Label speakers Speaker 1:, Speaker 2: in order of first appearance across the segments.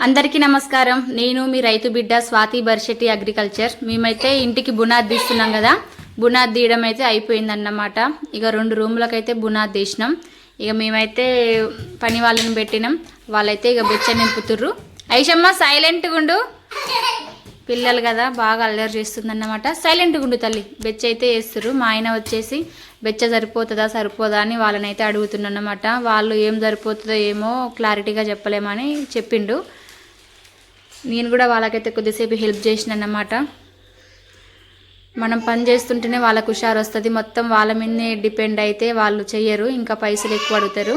Speaker 1: అందరికీ నమస్కారం. నేను మీ రైతు బిడ్డ స్వాతి బర్షెట్టి అగ్రికల్చర్. మేమైతే ఇంటికి బునాది తీస్తున్నాం కదా, బునాది తీయడం అయితే అయిపోయిందన్నమాట. ఇక 2 రూములకైతే బునాది తీసినాం. ఇక మేమైతే పని వాళ్ళని పెట్టినాం. వాళ్ళైతే ఇక బెచ్చ నింపుతుర్రు. ఐషమ్మ సైలెంట్గా ఉండు, పిల్లలు కదా బాగా అల్లరి చేస్తుందన్నమాట. సైలెంట్గా ఉండు తల్లి. బెచ్చ అయితే వేస్తుర్రు. మా ఆయన వచ్చేసి బెచ్చ సరిపోతుందా సరిపోదా అని వాళ్ళనైతే అడుగుతున్నమాట. వాళ్ళు ఏం సరిపోతుందో ఏమో క్లారిటీగా చెప్పలేమని చెప్పిండు. నేను కూడా వాళ్ళకైతే కొద్దిసేపు హెల్ప్ చేసిన అన్నమాట. మనం పని చేస్తుంటేనే వాళ్ళకు హుషారు వస్తుంది. మొత్తం వాళ్ళ మీదనే డిపెండ్ అయితే వాళ్ళు చెయ్యరు, ఇంకా పైసలు ఎక్కువ అడుగుతారు.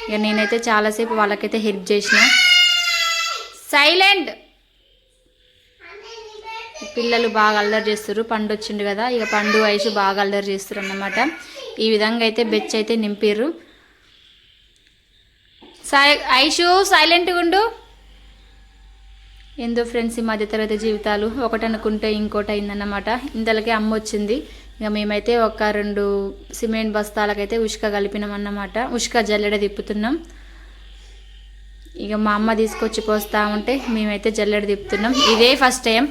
Speaker 1: ఇక నేనైతే చాలాసేపు వాళ్ళకైతే హెల్ప్ చేసిన. సైలెంట్. పిల్లలు బాగా అల్లరి చేస్తారు. పండు వచ్చిండు కదా, ఇక పండు ఐషు బాగా అల్లరి చేస్తారు అన్నమాట. ఈ విధంగా అయితే బెచ్ అయితే నింపిర్రు. ఐషు సైలెంట్గా ఉండు. ఏందో ఫ్రెండ్స్, ఈ మధ్యతరగతి జీవితాలు ఒకటి అనుకుంటే ఇంకోటి అయిందన్నమాట. ఇంతలోకే అమ్మ వచ్చింది. ఇక మేమైతే ఒక 2 సిమెంట్ బస్తాలకైతే ఉష్క కలిపినాం అన్నమాట. ఉష్క జల్లెడ తిప్పుతున్నాం. ఇక మా అమ్మ తీసుకొచ్చి పోస్తా ఉంటే మేమైతే జల్లెడ తిప్పుతున్నాం. ఇదే ఫస్ట్ టైం.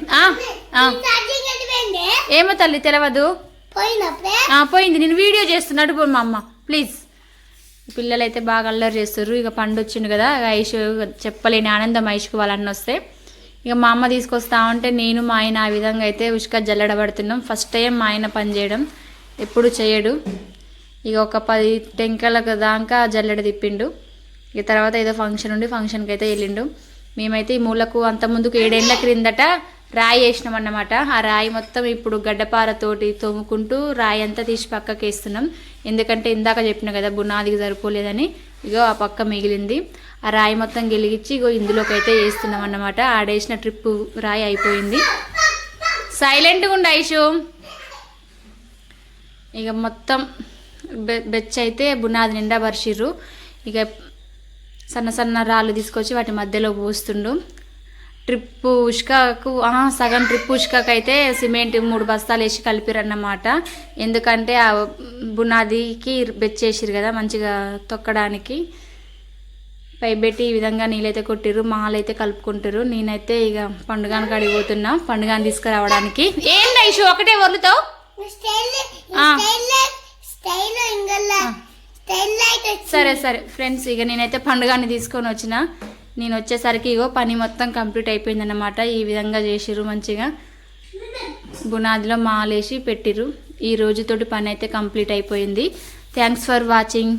Speaker 1: ఏమో తల్లి తెలియదు, పోయింది. నేను వీడియో చేస్తున్నాడు మా అమ్మ. ప్లీజ్. పిల్లలు అయితే బాగా అల్లరి చేస్తారు. ఇక పండు వచ్చిండు కదా, ఐషు చెప్పలేని ఆనందం ఐషుకు వాళ్ళన్న వస్తే. ఇక మా అమ్మ తీసుకొస్తా ఉంటే నేను మా ఆయన ఆ విధంగా అయితే ఉష్క జల్లెడబడుతున్నాం. ఫస్ట్ టైం మా ఆయన పని చేయడం, ఎప్పుడు చేయడు. ఇక ఒక 10 టెంకలకు దాకా జల్లెడ తిప్పిండు. ఇక తర్వాత ఏదో ఫంక్షన్ ఉండి ఫంక్షన్కి అయితే వెళ్ళిండు. మేమైతే ఈ మూలకు అంత ముందుకు 7 ఏళ్ల క్రిందట రాయి వేసినాం అన్నమాట. ఆ రాయి మొత్తం ఇప్పుడు గడ్డపారతోటి తోముకుంటూ రాయి అంతా తీసి పక్కకి వేస్తున్నాం. ఎందుకంటే ఇందాక చెప్పిన కదా బునాదికి సరిపోలేదని, ఇగో ఆ పక్క మిగిలింది. ఆ రాయి మొత్తం గెలిగించి ఇగో ఇందులోకి అయితే వేస్తున్నాం అన్నమాట. ఆడేసిన ట్రిప్పు రాయి అయిపోయింది. సైలెంట్గా ఉండు ఐషు. ఇక మొత్తం బెచ్ అయితే బునాది నిండా పరిచిర్రు. ఇక సన్న సన్న రాళ్ళు తీసుకొచ్చి వాటి మధ్యలో పోస్తుండు. ట్రిప్పు ఉష్కకు సగం ట్రిప్పు ఉష్కకు అయితే సిమెంట్ 3 బస్తాలు వేసి కలిపిరన్నమాట. ఎందుకంటే ఆ బునాదికి బెచ్చేసిరు కదా మంచిగా తొక్కడానికి. పైబెట్టి ఈ విధంగా నీళ్ళైతే కొట్టిర్రు, మాలైతే కలుపుకుంటారు. నేనైతే ఇక పండుగానికి అడిగిపోతున్నా పండుగాని తీసుకురావడానికి. ఏంటి ఐషు ఒకటే వదులుతావు? సరే సరే ఫ్రెండ్స్, ఇక నేనైతే పండుగాని తీసుకొని వచ్చిన. నేను వచ్చేసరికి ఇగో పని మొత్తం కంప్లీట్ అయిపోయిందన్నమాట. ఈ విధంగా చేసిర్రు, మంచిగా బునాదిలో మాలేసి పెట్టిర్రు. ఈ రోజుతోటి పని అయితే కంప్లీట్ అయిపోయింది. Thanks for watching.